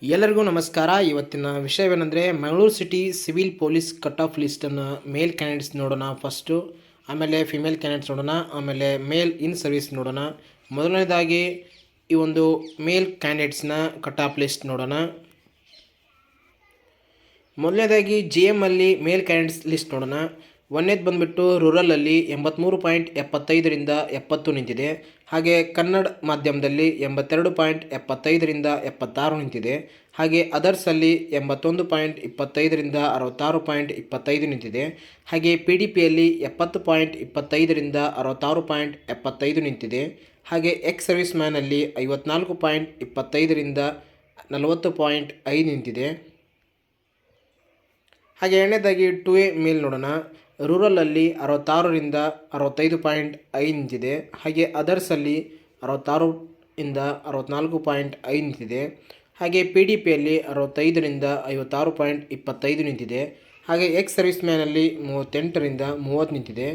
ಎಲ್ಲರಿಗೂ ನಮಸ್ಕಾರ. ಇವತ್ತಿನ ವಿಷಯವೇನೆಂದರೆ ಮಂಗಳೂರು city civil police cut off ಲಿಸ್ಟನ್ನು ಮೇಲ್ ಕ್ಯಾಂಡಿಡೇಟ್ಸ್ ನೋಡೋಣ ಫಸ್ಟು, ಆಮೇಲೆ ಫಿಮೇಲ್ ಕ್ಯಾಂಡಿಡೇಟ್ಸ್ ನೋಡೋಣ, ಆಮೇಲೆ ಮೇಲ್ ಇನ್ ಸರ್ವಿಸ್ ನೋಡೋಣ. ಮೊದಲನೇದಾಗಿ ಈ ಒಂದು ಮೇಲ್ ಕ್ಯಾಂಡಿಡೇಟ್ಸ್ನ ಕಟ್ ಆಫ್ ಲಿಸ್ಟ್ ನೋಡೋಣ. ಮೊದಲನೇದಾಗಿ GM ಅಲ್ಲಿ ಮೇಲ್ ಕ್ಯಾಂಡಿಡೇಟ್ಸ್ ಲಿಸ್ಟ್ ನೋಡೋಣ. ಒಂದನೇದು ಬಂದುಬಿಟ್ಟು ರೂರಲಲ್ಲಿ 83.75ರಿಂದ 70 ನಿಂತಿದೆ. ಹಾಗೆ ಕನ್ನಡ ಮಾಧ್ಯಮದಲ್ಲಿ 82.75ರಿಂದ 76 ನಿಂತಿದೆ. ಹಾಗೆ ಅದರ್ಸಲ್ಲಿ 81.25ರಿಂದ 66.25 ನಿಂತಿದೆ. ಹಾಗೆ PDPಯಲ್ಲಿ 70.25ರಿಂದ 66.75 ನಿಂತಿದೆ. ಹಾಗೆ ಎಕ್ಸ್ ಸರ್ವಿಸ್ ಮ್ಯಾನಲ್ಲಿ 54.25ರಿಂದ 40.5 ನಿಂತಿದೆ. ಹಾಗೆ ಎರಡನೇದಾಗಿ 2A ಮೇಲ್ ನೋಡೋಣ. ರೂರಲಲ್ಲಿ 66ರಿಂದ 65.5 ನಿಂತಿದೆ. ಹಾಗೆ ಅದರ್ಸಲ್ಲಿ 66ರಿಂದ 64.5 ನಿಂತಿದೆ. ಹಾಗೆ PDPಯಲ್ಲಿ 65ರಿಂದ 56.25 ನಿಂತಿದೆ. ಹಾಗೆ ಎಕ್ಸ್ ಸರ್ವಿಸ್ ಮ್ಯಾನಲ್ಲಿ 38ರಿಂದ 30 ನಿಂತಿದೆ.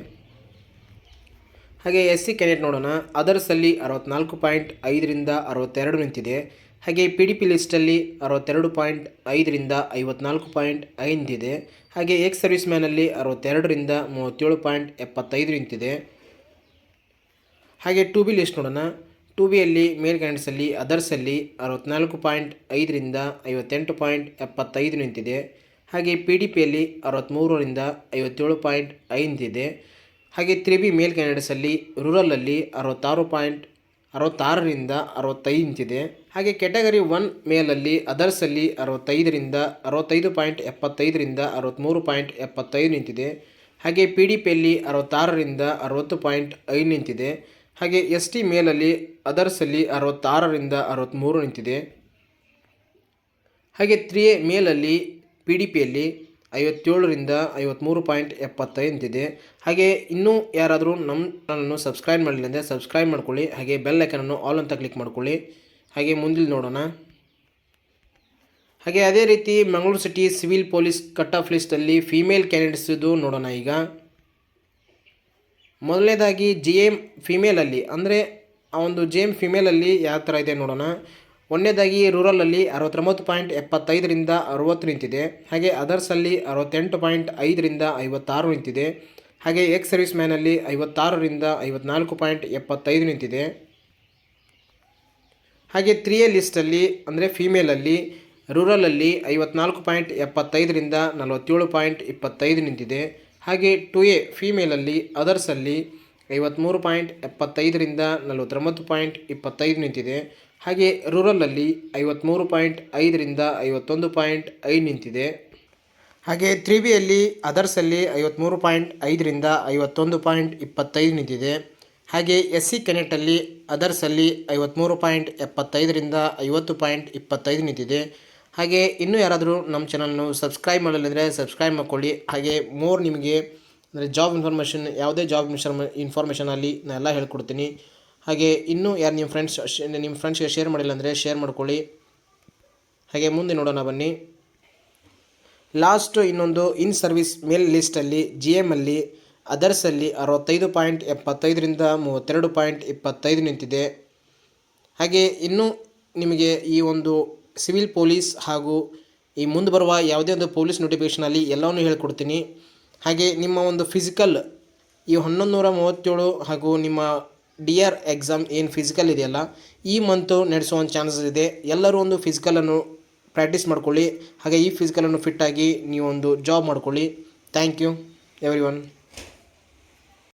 ಹಾಗೆ SC ಕ್ಯಾಂಡಿಡೇಟ್ ನೋಡೋಣ. ಅದರ್ಸಲ್ಲಿ 64.5ರಿಂದ 62 ನಿಂತಿದೆ. ಹಾಗೆ PDP ಲಿಸ್ಟಲ್ಲಿ 62.5ರಿಂದ 54.5 ನಿಂತಿದೆ. ಹಾಗೆ ಎಕ್ಸ್ ಸರ್ವಿಸ್ ಮ್ಯಾನಲ್ಲಿ 62ರಿಂದ 37.75 ನಿಂತಿದೆ. ಹಾಗೆ 2B ಲಿಸ್ಟ್ ನೋಡೋಣ. 2Bಯಲ್ಲಿ ಮೇಲ್ ಕ್ಯಾಂಡಿಡೇಟ್ಸಲ್ಲಿ ಅದರ್ಸಲ್ಲಿ 64.5ರಿಂದ 58.75 ನಿಂತಿದೆ. ಹಾಗೆ PDPಯಲ್ಲಿ 63ರಿಂದ 57.5 ನಿಂತಿದೆ. ಹಾಗೆ 3B ಮೇಲ್ ಕ್ಯಾಂಡಿಡೇಟ್ಸಲ್ಲಿ ರೂರಲಲ್ಲಿ 66ರಿಂದ 65 ನಿಂತಿದೆ. ಹಾಗೆ ಕ್ಯಾಟಗರಿ 1 ಮೇಲಲ್ಲಿ ಅದರ್ಸಲ್ಲಿ 65.75ರಿಂದ 63.75 ನಿಂತಿದೆ. ಹಾಗೆ PDPಯಲ್ಲಿ 66ರಿಂದ 60.5 ನಿಂತಿದೆ. ಹಾಗೆ ST ಮೇಲಲ್ಲಿ ಅದರ್ಸಲ್ಲಿ 66ರಿಂದ 63 ನಿಂತಿದೆ. ಹಾಗೆ 3A ಮೇಲಲ್ಲಿ PDPಯಲ್ಲಿ 57ರಿಂದ 53.75 ನಿಂತಿದೆ. ಹಾಗೆ ಇನ್ನೂ ಯಾರಾದರೂ ನಮ್ಮ ಚಾನಲನ್ನು ಸಬ್ಸ್ಕ್ರೈಬ್ ಮಾಡಲಿಲ್ಲ ಅಂದರೆ ಸಬ್ಸ್ಕ್ರೈಬ್ ಮಾಡ್ಕೊಳ್ಳಿ. ಹಾಗೆ ಬೆಲ್ ಐಕನನ್ನು ಆಲ್ ಅಂತ ಕ್ಲಿಕ್ ಮಾಡ್ಕೊಳ್ಳಿ. ಹಾಗೆ ಮುಂದಿನ ನೋಡೋಣ. ಹಾಗೆ ಅದೇ ರೀತಿ Mangaluru city civil police cut off ಲಿಸ್ಟಲ್ಲಿ ಫೀಮೇಲ್ ಕ್ಯಾಂಡಿಡೇಟ್ಸ್ದು ನೋಡೋಣ. ಈಗ ಮೊದಲನೇದಾಗಿ GM ಫಿಮೇಲಲ್ಲಿ ಅಂದರೆ ಆ ಒಂದು GM ಫಿಮೇಲಲ್ಲಿ ಯಾವ ಥರ ಇದೆ ನೋಡೋಣ. ಒಂದನೇದಾಗಿ ರೂರಲಲ್ಲಿ 69.75ರಿಂದ 60 ನಿಂತಿದೆ. ಹಾಗೆ ಅದರ್ಸಲ್ಲಿ 68.5ರಿಂದ 56 ನಿಂತಿದೆ. ಹಾಗೆ ಎಕ್ಸ್ ಸರ್ವಿಸ್ ಮ್ಯಾನಲ್ಲಿ 56ರಿಂದ 54.75 ನಿಂತಿದೆ. ಹಾಗೆ 3A ಲಿಸ್ಟಲ್ಲಿ ಅಂದರೆ ಫಿಮೇಲಲ್ಲಿ ರೂರಲಲ್ಲಿ 54.75ರಿಂದ 47.25 ನಿಂತಿದೆ. ಹಾಗೆ 2A ಫಿಮೇಲಲ್ಲಿ ಅದರ್ಸಲ್ಲಿ 53.75ರಿಂದ 49.25 ನಿಂತಿದೆ. ಹಾಗೆ ರೂರಲಲ್ಲಿ 53.5ರಿಂದ 51.5 ನಿಂತಿದೆ. ಹಾಗೆ 3Bಯಲ್ಲಿ ಅದರ್ಸಲ್ಲಿ 53.5ರಿಂದ 51.25 ನಿಂತಿದೆ. ಹಾಗೆ SC ಕ್ಯಾಂಡಿಡೇಟಲ್ಲಿ ಅದರ್ಸಲ್ಲಿ 53.75ರಿಂದ 50.25 ನಿಂತಿದೆ. ಹಾಗೆ ಇನ್ನೂ ಯಾರಾದರೂ ನಮ್ಮ ಚಾನಲ್ನು ಸಬ್ಸ್ಕ್ರೈಬ್ ಮಾಡಲಿಲ್ಲಂದರೆ ಸಬ್ಸ್ಕ್ರೈಬ್ ಮಾಡ್ಕೊಳ್ಳಿ. ಹಾಗೆ ನಿಮಗೆ ಅಂದರೆ ಜಾಬ್ ಇನ್ಫಾರ್ಮೇಷನ್, ಯಾವುದೇ ಜಾಬ್ ಇನ್ಫಾರ್ಮೇಷನ್ ಅಲ್ಲಿ ನಾನು ಎಲ್ಲ ಹೇಳ್ಕೊಡ್ತೀನಿ. ಹಾಗೆ ಇನ್ನೂ ಯಾರು ನಿಮ್ಮ ಫ್ರೆಂಡ್ಸ್ಗೆ ಶೇರ್ ಮಾಡಿಲ್ಲ ಅಂದರೆ ಶೇರ್ ಮಾಡ್ಕೊಳ್ಳಿ. ಹಾಗೆ ಮುಂದೆ ನೋಡೋಣ ಬನ್ನಿ. ಲಾಸ್ಟ್ ಇನ್ನೊಂದು ಇನ್ ಸರ್ವಿಸ್ ಮೇಲ್ ಲಿಸ್ಟಲ್ಲಿ GMಲ್ಲಿ ಅದರ್ಸಲ್ಲಿ 65.75ರಿಂದ 32.25 ನಿಂತಿದೆ. ಹಾಗೆ ಇನ್ನೂ ನಿಮಗೆ ಈ ಒಂದು ಸಿವಿಲ್ ಪೊಲೀಸ್ ಹಾಗೂ ಈ ಮುಂದೆ ಬರುವ ಯಾವುದೇ ಒಂದು ಪೊಲೀಸ್ ನೋಟಿಫಿಕೇಷನಲ್ಲಿ ಎಲ್ಲವನ್ನೂ ಹೇಳ್ಕೊಡ್ತೀನಿ. ಹಾಗೆ ನಿಮ್ಮ ಒಂದು ಫಿಸಿಕಲ್ ಈ 1137 ಹಾಗೂ ನಿಮ್ಮ DR ಎಕ್ಸಾಮ್ ಏನು ಫಿಸಿಕಲ್ ಇದೆಯಲ್ಲ ಈ ಮಂತು ನಡೆಸೋ ಒಂದು ಚಾನ್ಸಸ್ ಇದೆ. ಎಲ್ಲರೂ ಒಂದು ಫಿಸಿಕಲನ್ನು ಪ್ರಾಕ್ಟೀಸ್ ಮಾಡ್ಕೊಳ್ಳಿ. ಹಾಗೆ ಈ ಫಿಸಿಕಲನ್ನು ಫಿಟ್ಟಾಗಿ ನೀವೊಂದು ಜಾಬ್ ಮಾಡ್ಕೊಳ್ಳಿ. Thank you every one.